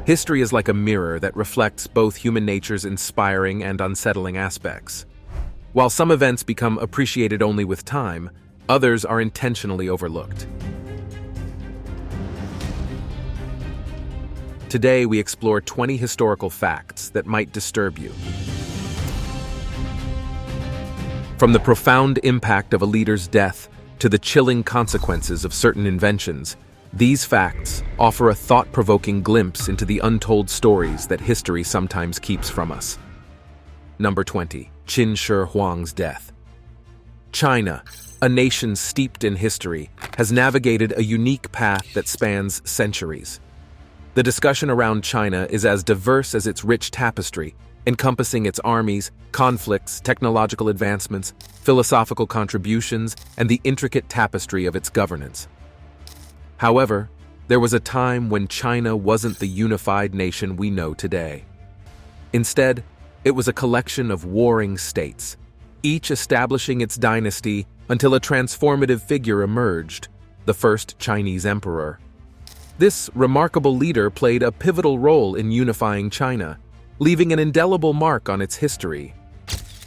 History is like a mirror that reflects both human nature's inspiring and unsettling aspects. While some events become appreciated only with time, others are intentionally overlooked. Today, we explore 20 historical facts that might disturb you. From the profound impact of a leader's death to the chilling consequences of certain inventions, these facts offer a thought-provoking glimpse into the untold stories that history sometimes keeps from us. Number 20. Qin Shi Huang's death. China, a nation steeped in history, has navigated a unique path that spans centuries. The discussion around China is as diverse as its rich tapestry, encompassing its armies, conflicts, technological advancements, philosophical contributions, and the intricate tapestry of its governance. However, there was a time when China wasn't the unified nation we know today. Instead, it was a collection of warring states, each establishing its dynasty until a transformative figure emerged, the first Chinese emperor. This remarkable leader played a pivotal role in unifying China, leaving an indelible mark on its history.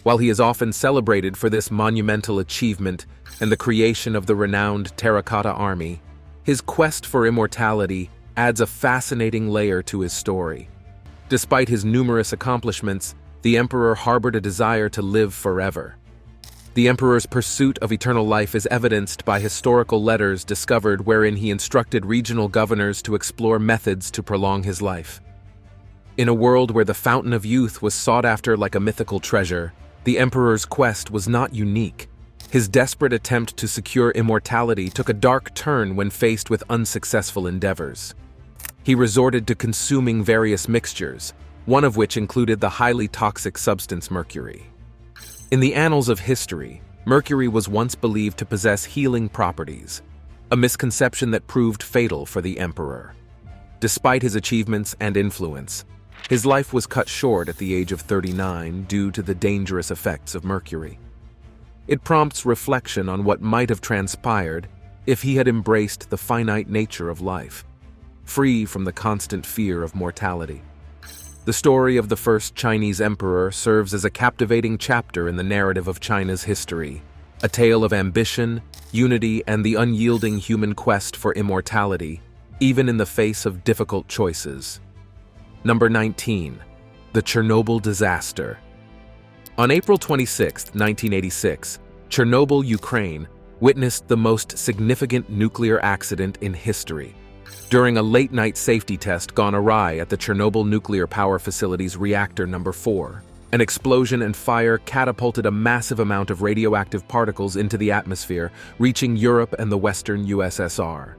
While he is often celebrated for this monumental achievement and the creation of the renowned Terracotta Army, his quest for immortality adds a fascinating layer to his story. Despite his numerous accomplishments, the emperor harbored a desire to live forever. The emperor's pursuit of eternal life is evidenced by historical letters discovered wherein he instructed regional governors to explore methods to prolong his life. In a world where the fountain of youth was sought after like a mythical treasure, the emperor's quest was not unique. His desperate attempt to secure immortality took a dark turn when faced with unsuccessful endeavors. He resorted to consuming various mixtures, one of which included the highly toxic substance mercury. In the annals of history, mercury was once believed to possess healing properties, a misconception that proved fatal for the emperor. Despite his achievements and influence, his life was cut short at the age of 39 due to the dangerous effects of mercury. It prompts reflection on what might have transpired if he had embraced the finite nature of life, free from the constant fear of mortality. The story of the first Chinese emperor serves as a captivating chapter in the narrative of China's history, a tale of ambition, unity, and the unyielding human quest for immortality, even in the face of difficult choices. Number 19. The Chernobyl Disaster. On April 26, 1986, Chernobyl, Ukraine, witnessed the most significant nuclear accident in history. During a late-night safety test gone awry at the Chernobyl nuclear power facility's reactor number 4, an explosion and fire catapulted a massive amount of radioactive particles into the atmosphere, reaching Europe and the Western USSR.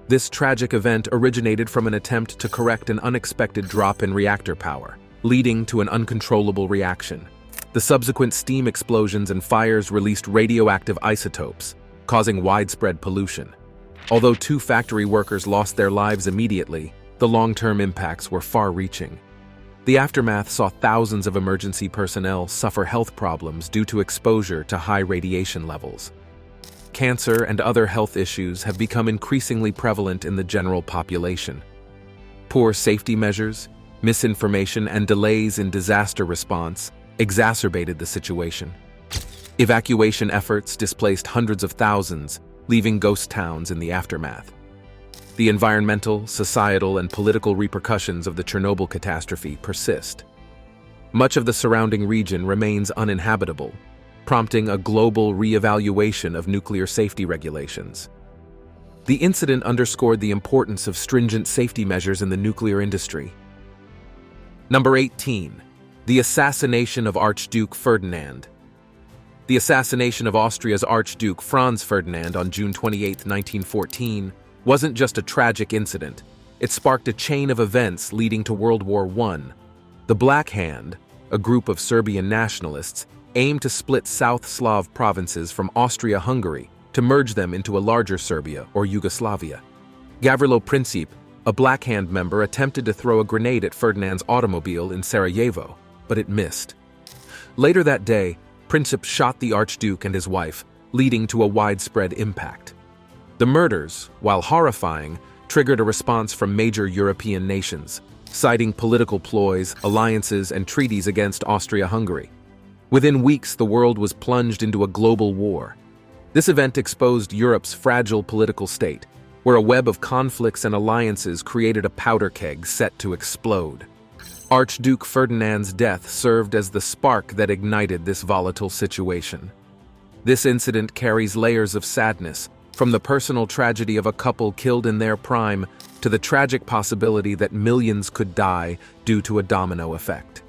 This tragic event originated from an attempt to correct an unexpected drop in reactor power, leading to an uncontrollable reaction. The subsequent steam explosions and fires released radioactive isotopes, causing widespread pollution. Although 2 factory workers lost their lives immediately, the long-term impacts were far-reaching. The aftermath saw thousands of emergency personnel suffer health problems due to exposure to high radiation levels. Cancer and other health issues have become increasingly prevalent in the general population. Poor safety measures, misinformation, and delays in disaster response exacerbated the situation. Evacuation efforts displaced hundreds of thousands, leaving ghost towns in the aftermath. The environmental, societal, and political repercussions of the Chernobyl catastrophe persist. Much of the surrounding region remains uninhabitable, prompting a global re-evaluation of nuclear safety regulations. The incident underscored the importance of stringent safety measures in the nuclear industry. Number 18. The Assassination of Archduke Ferdinand. The assassination of Austria's Archduke Franz Ferdinand on June 28, 1914, wasn't just a tragic incident. It sparked a chain of events leading to World War I. The Black Hand, a group of Serbian nationalists, aimed to split South Slav provinces from Austria-Hungary to merge them into a larger Serbia or Yugoslavia. Gavrilo Princip, a Black Hand member, attempted to throw a grenade at Ferdinand's automobile in Sarajevo, but it missed. Later that day, Princip shot the Archduke and his wife, leading to a widespread impact. The murders, while horrifying, triggered a response from major European nations, citing political ploys, alliances, and treaties against Austria-Hungary. Within weeks, the world was plunged into a global war. This event exposed Europe's fragile political state, where a web of conflicts and alliances created a powder keg set to explode. Archduke Ferdinand's death served as the spark that ignited this volatile situation. This incident carries layers of sadness, from the personal tragedy of a couple killed in their prime to the tragic possibility that millions could die due to a domino effect.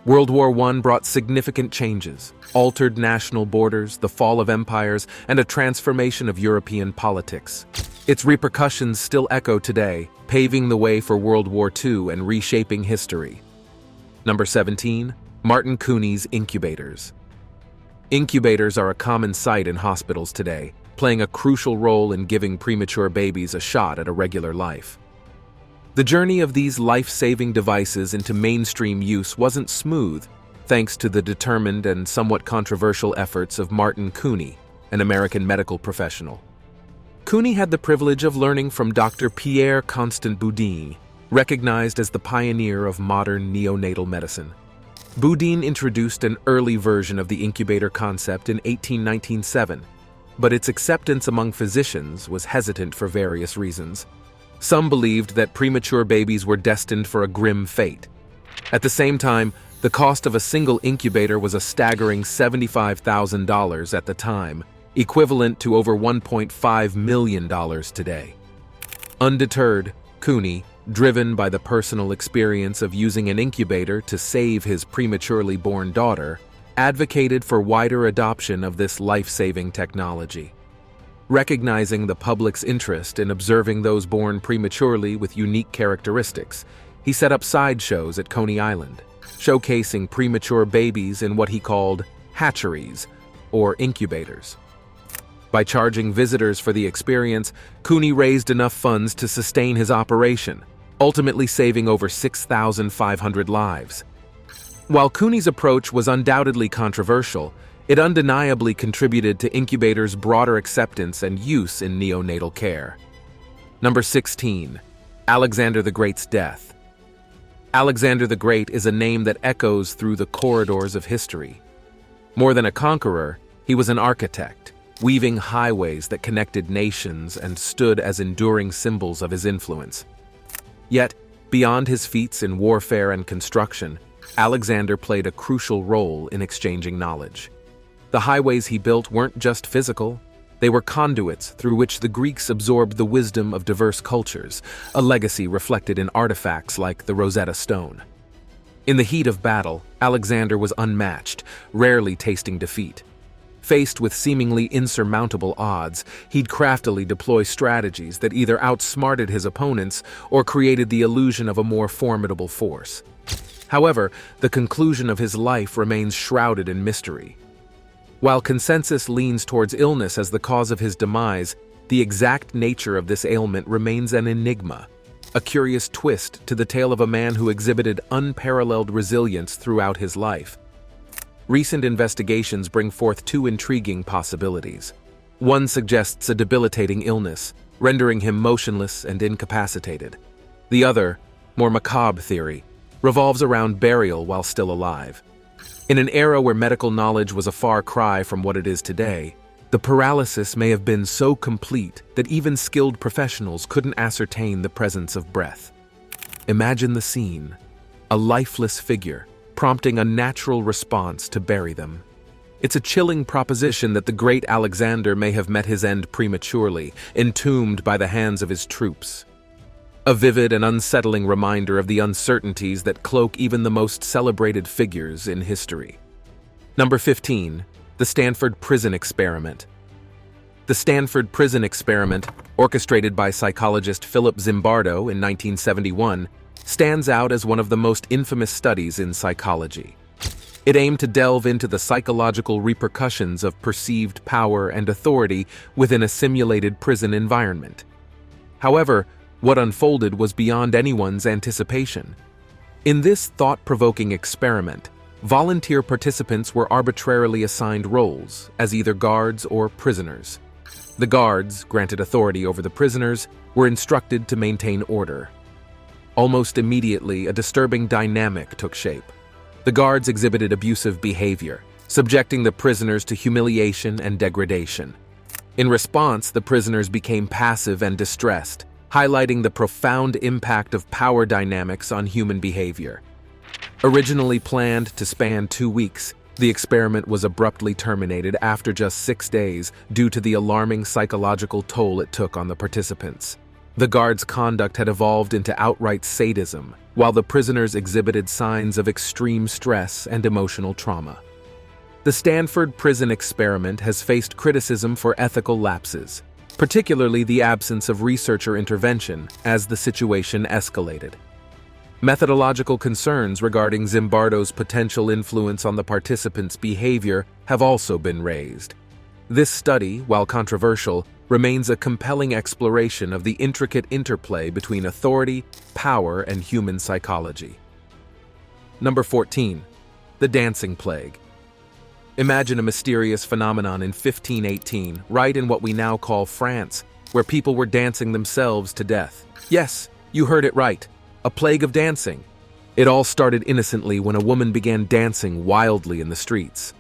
World War I brought significant changes, altered national borders, the fall of empires, and a transformation of European politics. Its repercussions still echo today, paving the way for World War II and reshaping history. Number 17. Martin Cooneys' Incubators. Incubators are a common sight in hospitals today, playing a crucial role in giving premature babies a shot at a regular life. The journey of these life-saving devices into mainstream use wasn't smooth, thanks to the determined and somewhat controversial efforts of Martin Cooney, an American medical professional. Cooney had the privilege of learning from Dr. Pierre Constant Boudin, recognized as the pioneer of modern neonatal medicine. Boudin introduced an early version of the incubator concept in 1897, but its acceptance among physicians was hesitant for various reasons. Some believed that premature babies were destined for a grim fate. At the same time, the cost of a single incubator was a staggering $75,000 at the time, equivalent to over $1.5 million today. Undeterred, Cooney, driven by the personal experience of using an incubator to save his prematurely born daughter, advocated for wider adoption of this life-saving technology. Recognizing the public's interest in observing those born prematurely with unique characteristics, he set up sideshows at Coney Island, showcasing premature babies in what he called hatcheries, or incubators. By charging visitors for the experience, Cooney raised enough funds to sustain his operation, ultimately saving over 6,500 lives. While Cooney's approach was undoubtedly controversial, it undeniably contributed to incubators' broader acceptance and use in neonatal care. Number 16. Alexander the Great's death. Alexander the Great is a name that echoes through the corridors of history. More than a conqueror, he was an architect, weaving highways that connected nations and stood as enduring symbols of his influence. Yet, beyond his feats in warfare and construction, Alexander played a crucial role in exchanging knowledge. The highways he built weren't just physical, they were conduits through which the Greeks absorbed the wisdom of diverse cultures, a legacy reflected in artifacts like the Rosetta Stone. In the heat of battle, Alexander was unmatched, rarely tasting defeat. Faced with seemingly insurmountable odds, he'd craftily deploy strategies that either outsmarted his opponents or created the illusion of a more formidable force. However, the conclusion of his life remains shrouded in mystery. While consensus leans towards illness as the cause of his demise, the exact nature of this ailment remains an enigma, a curious twist to the tale of a man who exhibited unparalleled resilience throughout his life. Recent investigations bring forth two intriguing possibilities. One suggests a debilitating illness, rendering him motionless and incapacitated. The other, more macabre theory, revolves around burial while still alive. In an era where medical knowledge was a far cry from what it is today, the paralysis may have been so complete that even skilled professionals couldn't ascertain the presence of breath. Imagine the scene: a lifeless figure, prompting a natural response to bury them. It's a chilling proposition that the great Alexander may have met his end prematurely, entombed by the hands of his troops. A vivid and unsettling reminder of the uncertainties that cloak even the most celebrated figures in history. Number 15. The Stanford Prison Experiment. The Stanford Prison Experiment, orchestrated by psychologist Philip Zimbardo in 1971, stands out as one of the most infamous studies in psychology. It aimed to delve into the psychological repercussions of perceived power and authority within a simulated prison environment. However, what unfolded was beyond anyone's anticipation. In this thought-provoking experiment, volunteer participants were arbitrarily assigned roles as either guards or prisoners. The guards, granted authority over the prisoners, were instructed to maintain order. Almost immediately, a disturbing dynamic took shape. The guards exhibited abusive behavior, subjecting the prisoners to humiliation and degradation. In response, the prisoners became passive and distressed, highlighting the profound impact of power dynamics on human behavior. Originally planned to span 2 weeks, the experiment was abruptly terminated after just 6 days due to the alarming psychological toll it took on the participants. The guards' conduct had evolved into outright sadism, while the prisoners exhibited signs of extreme stress and emotional trauma. The Stanford prison experiment has faced criticism for ethical lapses, particularly the absence of researcher intervention as the situation escalated. Methodological concerns regarding Zimbardo's potential influence on the participants' behavior have also been raised. This study, while controversial, remains a compelling exploration of the intricate interplay between authority, power, and human psychology. Number 14. The Dancing Plague. Imagine a mysterious phenomenon in 1518, right in what we now call France, where people were dancing themselves to death. Yes, you heard it right. A plague of dancing. It all started innocently when a woman began dancing wildly in the streets.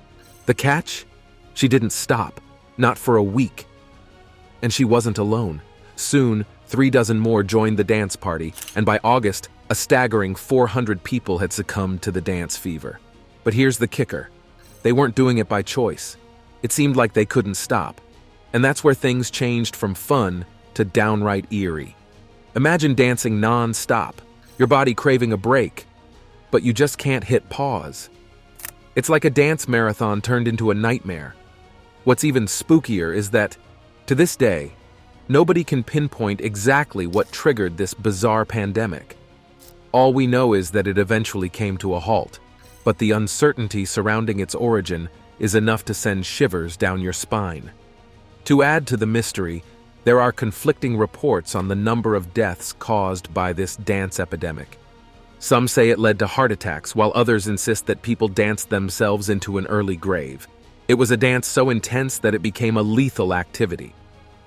The catch? She didn't stop, not for a week. And she wasn't alone. Soon, 36 more joined the dance party, and by August, a staggering 400 people had succumbed to the dance fever. But here's the kicker. They weren't doing it by choice. It seemed like they couldn't stop. And that's where things changed from fun to downright eerie. Imagine dancing non-stop, your body craving a break, but you just can't hit pause. It's like a dance marathon turned into a nightmare. What's even spookier is that, to this day, nobody can pinpoint exactly what triggered this bizarre pandemic. All we know is that it eventually came to a halt, but the uncertainty surrounding its origin is enough to send shivers down your spine. To add to the mystery, there are conflicting reports on the number of deaths caused by this dance epidemic. Some say it led to heart attacks, while others insist that people danced themselves into an early grave. It was a dance so intense that it became a lethal activity.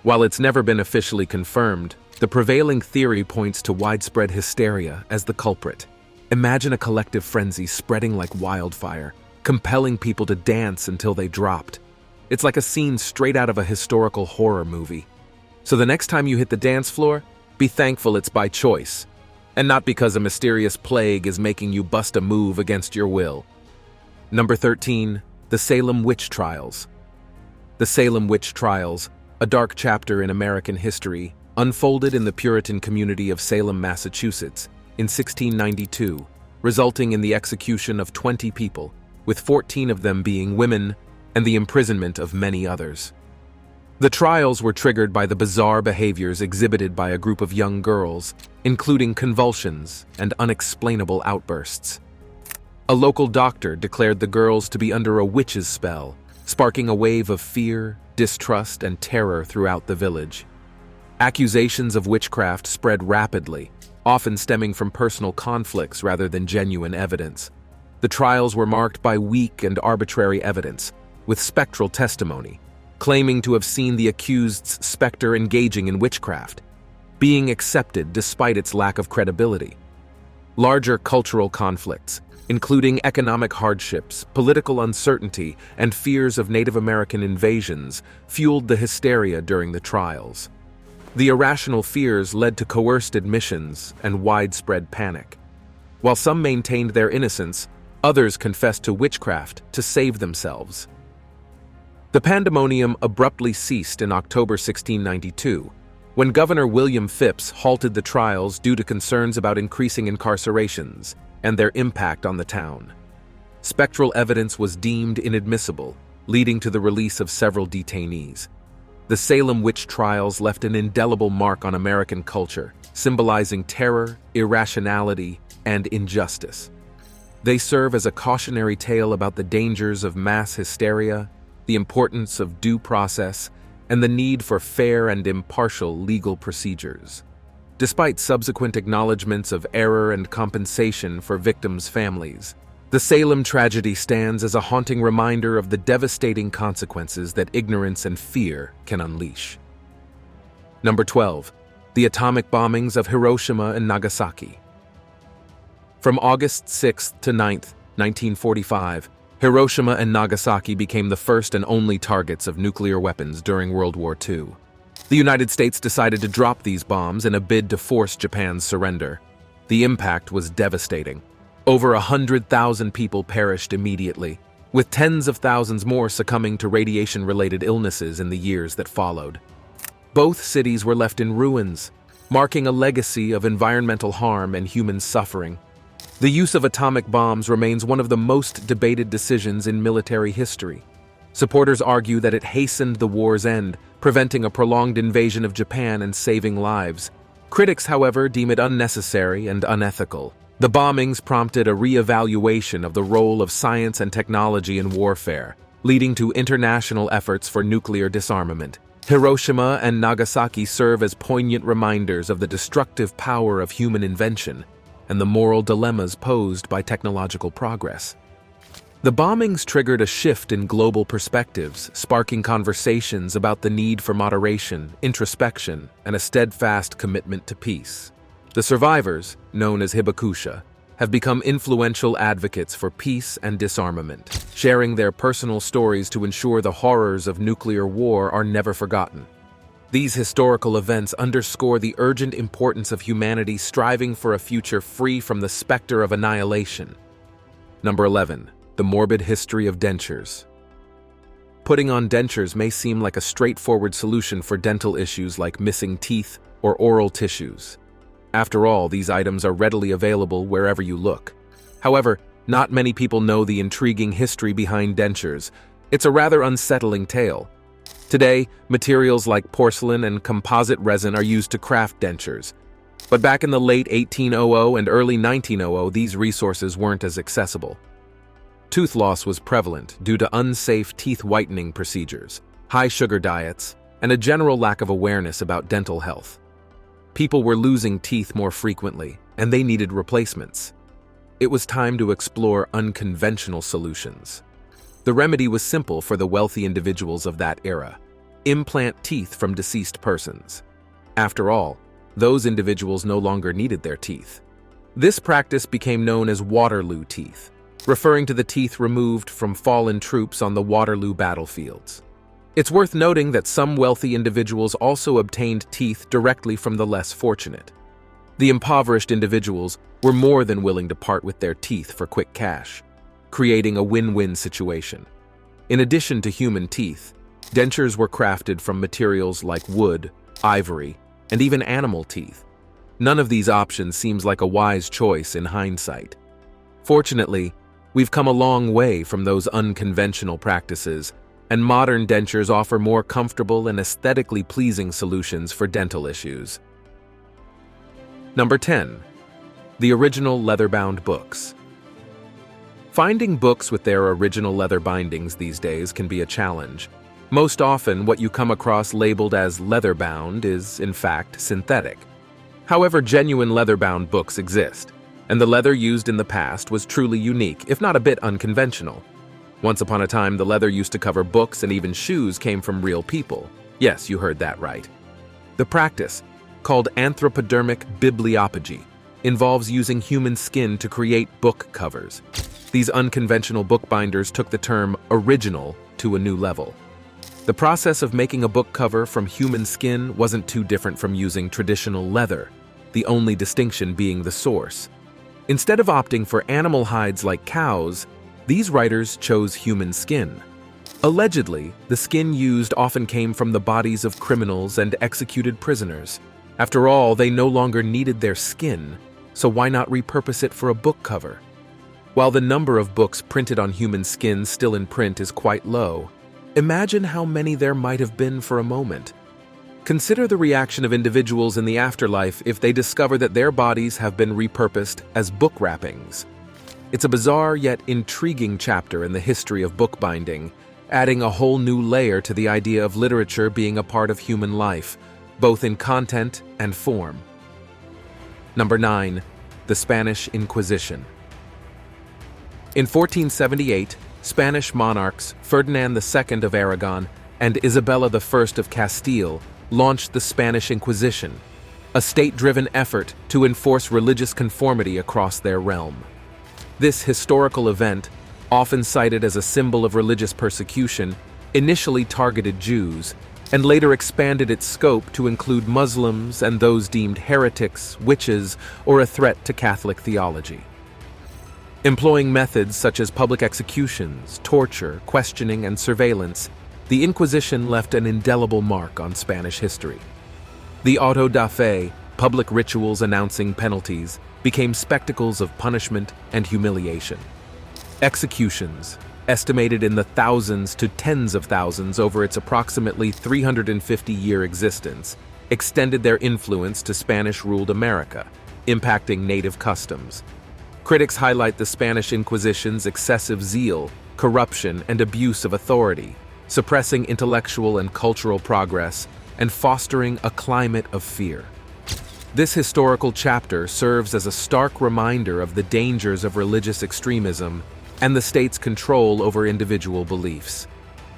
While it's never been officially confirmed, the prevailing theory points to widespread hysteria as the culprit. Imagine a collective frenzy spreading like wildfire, compelling people to dance until they dropped. It's like a scene straight out of a historical horror movie. So the next time you hit the dance floor, be thankful it's by choice, and not because a mysterious plague is making you bust a move against your will. Number 13. The Salem Witch Trials. The Salem Witch Trials, a dark chapter in American history, unfolded in the Puritan community of Salem, Massachusetts, in 1692, resulting in the execution of 20 people, with 14 of them being women, and the imprisonment of many others. The trials were triggered by the bizarre behaviors exhibited by a group of young girls, including convulsions and unexplainable outbursts. A local doctor declared the girls to be under a witch's spell, sparking a wave of fear, distrust, and terror throughout the village. Accusations of witchcraft spread rapidly, often stemming from personal conflicts rather than genuine evidence. The trials were marked by weak and arbitrary evidence, with spectral testimony, claiming to have seen the accused's specter engaging in witchcraft, being accepted despite its lack of credibility. Larger cultural conflicts, including economic hardships, political uncertainty, and fears of Native American invasions, fueled the hysteria during the trials. The irrational fears led to coerced admissions and widespread panic. While some maintained their innocence, others confessed to witchcraft to save themselves. The pandemonium abruptly ceased in October 1692, when Governor William Phips halted the trials due to concerns about increasing incarcerations and their impact on the town. Spectral evidence was deemed inadmissible, leading to the release of several detainees. The Salem witch trials left an indelible mark on American culture, symbolizing terror, irrationality, and injustice. They serve as a cautionary tale about the dangers of mass hysteria, the importance of due process, and the need for fair and impartial legal procedures. Despite subsequent acknowledgments of error and compensation for victims' families, the Salem tragedy stands as a haunting reminder of the devastating consequences that ignorance and fear can unleash. Number 12. The atomic bombings of Hiroshima and Nagasaki. From August 6th to 9th, 1945, Hiroshima and Nagasaki became the first and only targets of nuclear weapons during World War II. The United States decided to drop these bombs in a bid to force Japan's surrender. The impact was devastating. Over 100,000 people perished immediately, with tens of thousands more succumbing to radiation-related illnesses in the years that followed. Both cities were left in ruins, marking a legacy of environmental harm and human suffering. The use of atomic bombs remains one of the most debated decisions in military history. Supporters argue that it hastened the war's end, preventing a prolonged invasion of Japan and saving lives. Critics, however, deem it unnecessary and unethical. The bombings prompted a re-evaluation of the role of science and technology in warfare, leading to international efforts for nuclear disarmament. Hiroshima and Nagasaki serve as poignant reminders of the destructive power of human invention and the moral dilemmas posed by technological progress. The bombings triggered a shift in global perspectives, sparking conversations about the need for moderation, introspection, and a steadfast commitment to peace. The survivors, known as hibakusha, have become influential advocates for peace and disarmament, sharing their personal stories to ensure the horrors of nuclear war are never forgotten. These historical events underscore the urgent importance of humanity striving for a future free from the specter of annihilation. Number 11. The morbid history of dentures. Putting on dentures may seem like a straightforward solution for dental issues like missing teeth or oral tissues. After all, these items are readily available wherever you look. However, not many people know the intriguing history behind dentures. It's a rather unsettling tale. Today, materials like porcelain and composite resin are used to craft dentures. But back in the late 1800 and early 1900, these resources weren't as accessible. Tooth loss was prevalent due to unsafe teeth whitening procedures, high sugar diets, and a general lack of awareness about dental health. People were losing teeth more frequently, and they needed replacements. It was time to explore unconventional solutions. The remedy was simple for the wealthy individuals of that era: implant teeth from deceased persons. After all, those individuals no longer needed their teeth. This practice became known as Waterloo teeth, referring to the teeth removed from fallen troops on the Waterloo battlefields. It's worth noting that some wealthy individuals also obtained teeth directly from the less fortunate. The impoverished individuals were more than willing to part with their teeth for quick cash, creating a win-win situation. In addition to human teeth, dentures were crafted from materials like wood, ivory, and even animal teeth. None of these options seems like a wise choice in hindsight. Fortunately, we've come a long way from those unconventional practices, and modern dentures offer more comfortable and aesthetically pleasing solutions for dental issues. Number 10. The original leather-bound books. Finding books with their original leather bindings these days can be a challenge. Most often, what you come across labeled as leather-bound is, in fact, synthetic. However, genuine leather-bound books exist, and the leather used in the past was truly unique, if not a bit unconventional. Once upon a time, the leather used to cover books and even shoes came from real people. Yes, you heard that right. The practice, called anthropodermic bibliopegy, involves using human skin to create book covers. These unconventional bookbinders took the term original to a new level. The process of making a book cover from human skin wasn't too different from using traditional leather, the only distinction being the source. Instead of opting for animal hides like cows, these writers chose human skin. Allegedly, the skin used often came from the bodies of criminals and executed prisoners. After all, they no longer needed their skin, so why not repurpose it for a book cover? While the number of books printed on human skin still in print is quite low, imagine how many there might have been for a moment. Consider the reaction of individuals in the afterlife if they discover that their bodies have been repurposed as book wrappings. It's a bizarre yet intriguing chapter in the history of bookbinding, adding a whole new layer to the idea of literature being a part of human life, both in content and form. Number 9. The Spanish Inquisition. In 1478, Spanish monarchs Ferdinand II of Aragon and Isabella I of Castile launched the Spanish Inquisition. a state-driven effort to enforce religious conformity across their realm. This historical event, often cited as a symbol of religious persecution, initially targeted Jews, and later expanded its scope to include Muslims and those deemed heretics, witches, or a threat to Catholic theology. Employing methods such as public executions, torture, questioning, and surveillance, the Inquisition left an indelible mark on Spanish history. The auto da fe, public rituals announcing penalties, became spectacles of punishment and humiliation. Executions, estimated in the thousands to tens of thousands over its approximately 350-year existence, extended their influence to Spanish-ruled America, impacting native customs. Critics highlight the Spanish Inquisition's excessive zeal, corruption, and abuse of authority, suppressing intellectual and cultural progress and fostering a climate of fear. This historical chapter serves as a stark reminder of the dangers of religious extremism and the state's control over individual beliefs.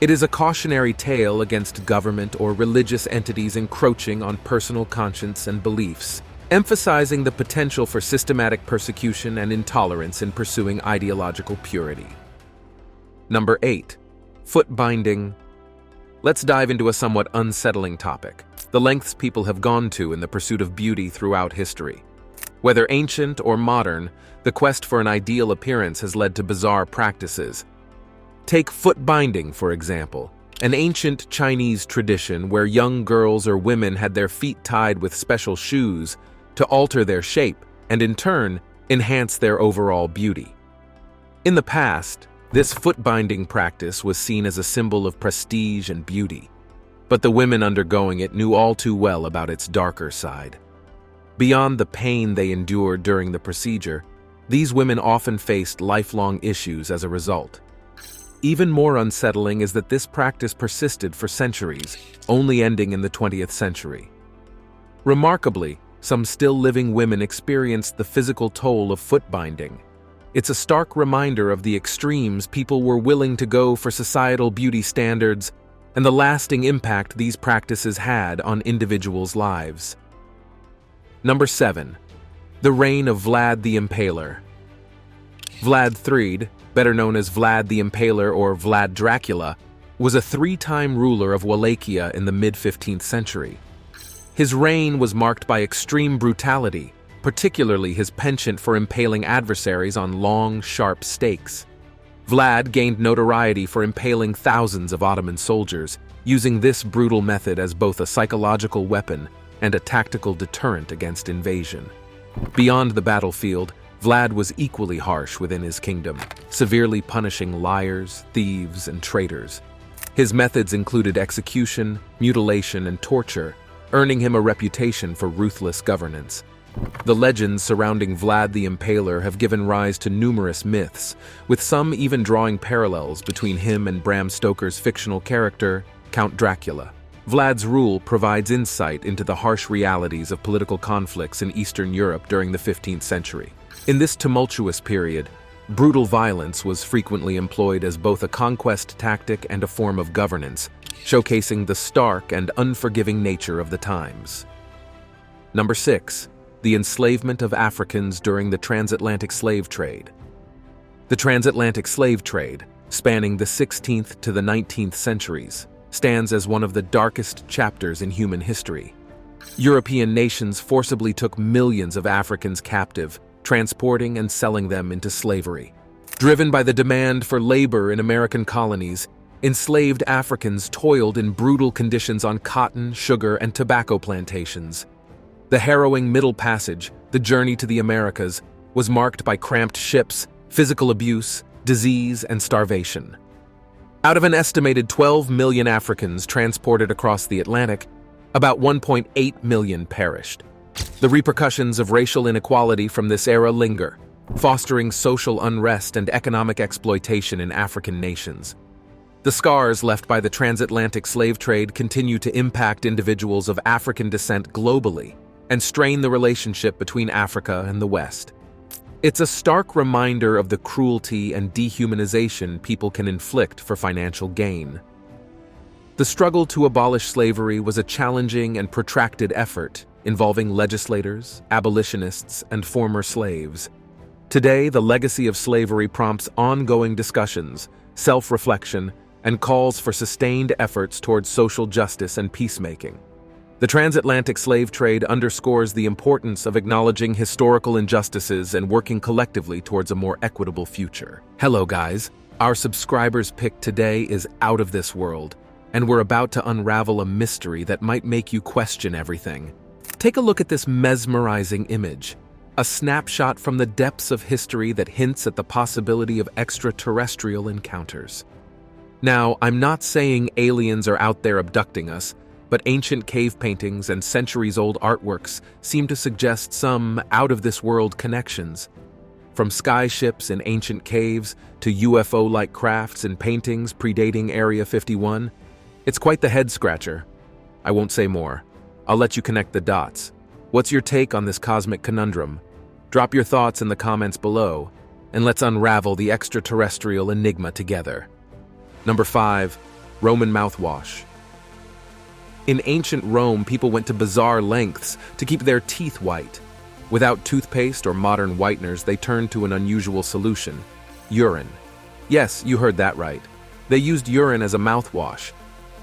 It is a cautionary tale against government or religious entities encroaching on personal conscience and beliefs, emphasizing the potential for systematic persecution and intolerance in pursuing ideological purity. Number 8. Footbinding. Let's dive into a somewhat unsettling topic: the lengths people have gone to in the pursuit of beauty throughout history. Whether ancient or modern, the quest for an ideal appearance has led to bizarre practices. Take footbinding, for example, an ancient Chinese tradition where young girls or women had their feet tied with special shoes to alter their shape and, in turn, enhance their overall beauty. In the past, this footbinding practice was seen as a symbol of prestige and beauty, but the women undergoing it knew all too well about its darker side. Beyond the pain they endured during the procedure, these women often faced lifelong issues as a result. Even more unsettling is that this practice persisted for centuries, only ending in the 20th century. Remarkably, some still living women experienced the physical toll of footbinding. It's a stark reminder of the extremes people were willing to go for societal beauty standards and the lasting impact these practices had on individuals' lives. Number 7. The reign of Vlad the Impaler. Vlad III, better known as Vlad the Impaler or Vlad Dracula, was a three-time ruler of Wallachia in the mid-15th century. His reign was marked by extreme brutality, particularly his penchant for impaling adversaries on long, sharp stakes. Vlad gained notoriety for impaling thousands of Ottoman soldiers, using this brutal method as both a psychological weapon and a tactical deterrent against invasion. Beyond the battlefield, Vlad was equally harsh within his kingdom, severely punishing liars, thieves, and traitors. His methods included execution, mutilation, and torture, earning him a reputation for ruthless governance. The legends surrounding Vlad the Impaler have given rise to numerous myths, with some even drawing parallels between him and Bram Stoker's fictional character, Count Dracula. Vlad's rule provides insight into the harsh realities of political conflicts in Eastern Europe during the 15th century. In this tumultuous period, brutal violence was frequently employed as both a conquest tactic and a form of governance, showcasing the stark and unforgiving nature of the times. Number 6. The enslavement of Africans during the transatlantic slave trade. The transatlantic slave trade, spanning the 16th to the 19th centuries, stands as one of the darkest chapters in human history. European nations forcibly took millions of Africans captive, transporting and selling them into slavery. Driven by the demand for labor in American colonies, enslaved Africans toiled in brutal conditions on cotton, sugar, and tobacco plantations. The harrowing Middle Passage, the journey to the Americas, was marked by cramped ships, physical abuse, disease, and starvation. Out of an estimated 12 million Africans transported across the Atlantic, about 1.8 million perished. The repercussions of racial inequality from this era linger, fostering social unrest and economic exploitation in African nations. The scars left by the transatlantic slave trade continue to impact individuals of African descent globally and strain the relationship between Africa and the West. It's a stark reminder of the cruelty and dehumanization people can inflict for financial gain. The struggle to abolish slavery was a challenging and protracted effort, involving legislators, abolitionists, and former slaves. Today, the legacy of slavery prompts ongoing discussions, self-reflection, and calls for sustained efforts towards social justice and peacemaking. The transatlantic slave trade underscores the importance of acknowledging historical injustices and working collectively towards a more equitable future. Hello, guys. Our subscribers' pick today is out of this world, and we're about to unravel a mystery that might make you question everything. Take a look at this mesmerizing image, a snapshot from the depths of history that hints at the possibility of extraterrestrial encounters. Now, I'm not saying aliens are out there abducting us, but ancient cave paintings and centuries-old artworks seem to suggest some out-of-this-world connections. From sky ships in ancient caves to UFO-like crafts and paintings predating Area 51, it's quite the head-scratcher. I won't say more. I'll let you connect the dots. What's your take on this cosmic conundrum? Drop your thoughts in the comments below, and let's unravel the extraterrestrial enigma together. Number 5. Roman mouthwash. In ancient Rome, people went to bizarre lengths to keep their teeth white. Without toothpaste or modern whiteners, they turned to an unusual solution: urine. Yes, you heard that right. They used urine as a mouthwash,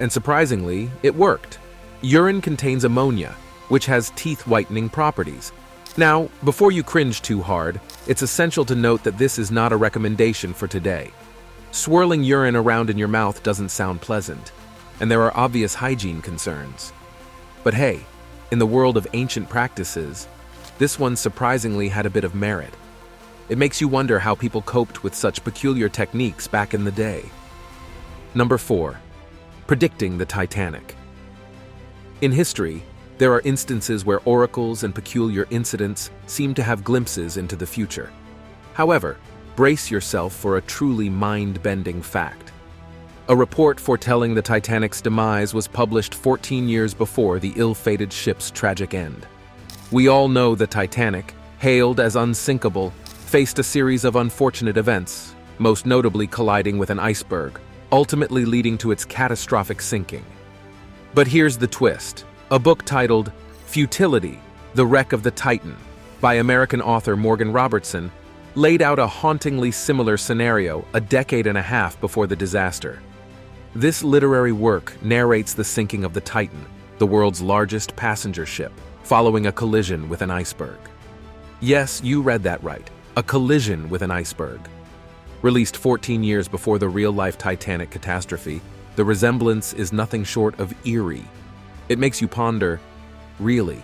and surprisingly, it worked. Urine contains ammonia, which has teeth-whitening properties. Now, before you cringe too hard, it's essential to note that this is not a recommendation for today. Swirling urine around in your mouth doesn't sound pleasant, and there are obvious hygiene concerns. But hey, in the world of ancient practices, this one surprisingly had a bit of merit. It makes you wonder how people coped with such peculiar techniques back in the day. Number 4. Predicting the Titanic. In history, there are instances where oracles and peculiar incidents seem to have glimpses into the future. However, brace yourself for a truly mind-bending fact. A report foretelling the Titanic's demise was published 14 years before the ill-fated ship's tragic end. We all know the Titanic, hailed as unsinkable, faced a series of unfortunate events, most notably colliding with an iceberg, ultimately leading to its catastrophic sinking. But here's the twist. A book titled Futility, The Wreck of the Titan, by American author Morgan Robertson, laid out a hauntingly similar scenario a decade and a half before the disaster. This literary work narrates the sinking of the Titan, the world's largest passenger ship, following a collision with an iceberg. Yes, you read that right, a collision with an iceberg. Released 14 years before the real-life Titanic catastrophe, the resemblance is nothing short of eerie. It makes you ponder, really?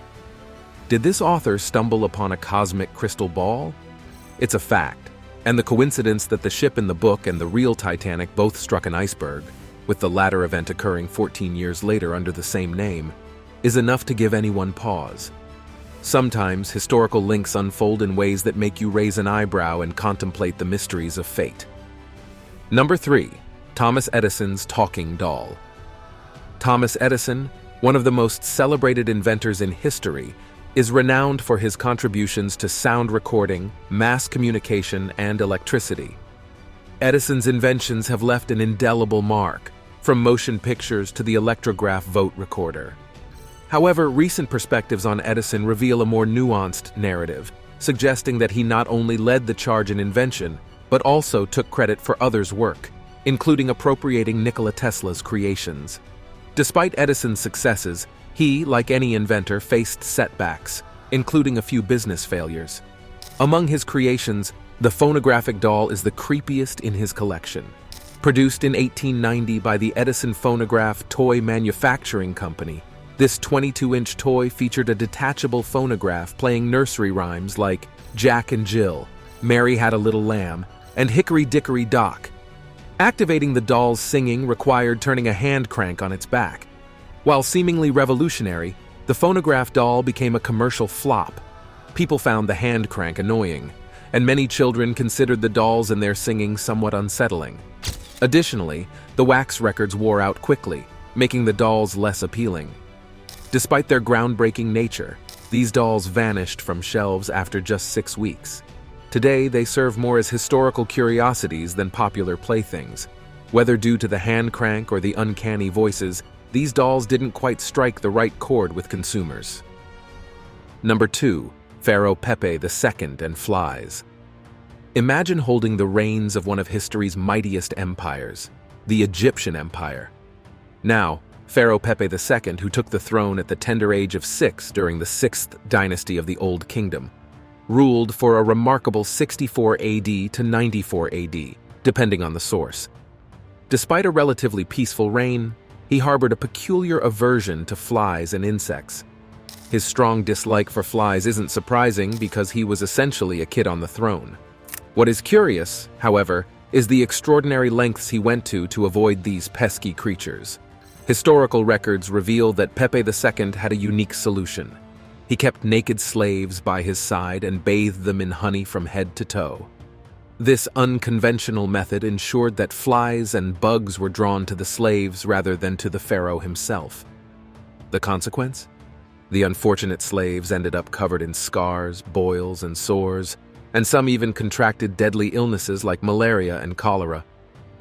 Did this author stumble upon a cosmic crystal ball? It's a fact, and the coincidence that the ship in the book and the real Titanic both struck an iceberg, with the latter event occurring 14 years later under the same name, is enough to give anyone pause. Sometimes historical links unfold in ways that make you raise an eyebrow and contemplate the mysteries of fate. Number 3. Thomas Edison's talking doll. Thomas Edison, one of the most celebrated inventors in history, is renowned for his contributions to sound recording, mass communication, and electricity. Edison's inventions have left an indelible mark, from motion pictures to the electrograph vote recorder. However, recent perspectives on Edison reveal a more nuanced narrative, suggesting that he not only led the charge in invention, but also took credit for others' work, including appropriating Nikola Tesla's creations. Despite Edison's successes, he, like any inventor, faced setbacks, including a few business failures. Among his creations, the phonographic doll is the creepiest in his collection. Produced in 1890 by the Edison Phonograph Toy Manufacturing Company, this 22-inch toy featured a detachable phonograph playing nursery rhymes like Jack and Jill, Mary Had a Little Lamb, and Hickory Dickory Dock. Activating the doll's singing required turning a hand crank on its back. While seemingly revolutionary, the phonograph doll became a commercial flop. People found the hand crank annoying, and many children considered the dolls and their singing somewhat unsettling. Additionally, the wax records wore out quickly, making the dolls less appealing. Despite their groundbreaking nature, these dolls vanished from shelves after just 6 weeks. Today, they serve more as historical curiosities than popular playthings. Whether due to the hand crank or the uncanny voices, these dolls didn't quite strike the right chord with consumers. Number 2. Pharaoh Pepe II and flies. Imagine holding the reins of one of history's mightiest empires, the Egyptian Empire. Now, Pharaoh Pepe II, who took the throne at the tender age of 6 during the 6th dynasty of the Old Kingdom, ruled for a remarkable 64 AD to 94 AD, depending on the source. Despite a relatively peaceful reign, he harbored a peculiar aversion to flies and insects. His strong dislike for flies isn't surprising because he was essentially a kid on the throne. What is curious, however, is the extraordinary lengths he went to avoid these pesky creatures. Historical records reveal that Pepe II had a unique solution. He kept naked slaves by his side and bathed them in honey from head to toe. This unconventional method ensured that flies and bugs were drawn to the slaves rather than to the pharaoh himself. The consequence? The unfortunate slaves ended up covered in scars, boils, and sores, and some even contracted deadly illnesses like malaria and cholera.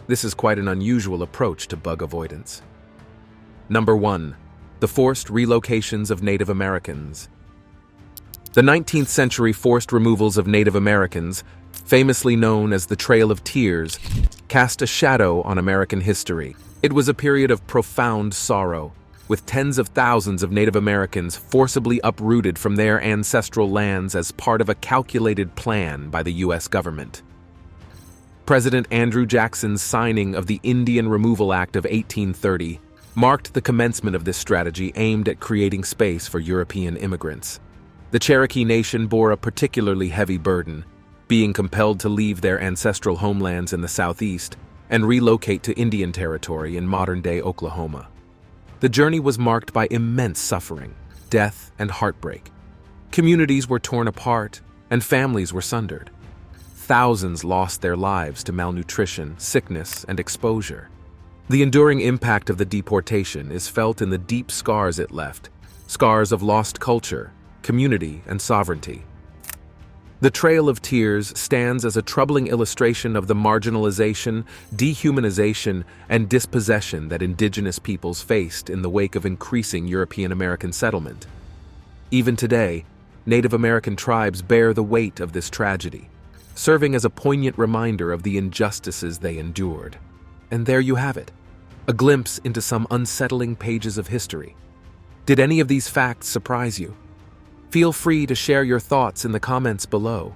This is quite an unusual approach to bug avoidance. Number 1. The forced relocations of Native Americans. The 19th century forced removals of Native Americans, famously known as the Trail of Tears, cast a shadow on American history. It was a period of profound sorrow, with tens of thousands of Native Americans forcibly uprooted from their ancestral lands as part of a calculated plan by the U.S. government. President Andrew Jackson's signing of the Indian Removal Act of 1830 marked the commencement of this strategy aimed at creating space for European immigrants. The Cherokee Nation bore a particularly heavy burden, being compelled to leave their ancestral homelands in the southeast and relocate to Indian Territory in modern-day Oklahoma. The journey was marked by immense suffering, death, and heartbreak. Communities were torn apart, and families were sundered. Thousands lost their lives to malnutrition, sickness, and exposure. The enduring impact of the deportation is felt in the deep scars it left, scars of lost culture, community, and sovereignty. The Trail of Tears stands as a troubling illustration of the marginalization, dehumanization, and dispossession that indigenous peoples faced in the wake of increasing European American settlement. Even today, Native American tribes bear the weight of this tragedy, serving as a poignant reminder of the injustices they endured. And there you have it, a glimpse into some unsettling pages of history. Did any of these facts surprise you? Feel free to share your thoughts in the comments below.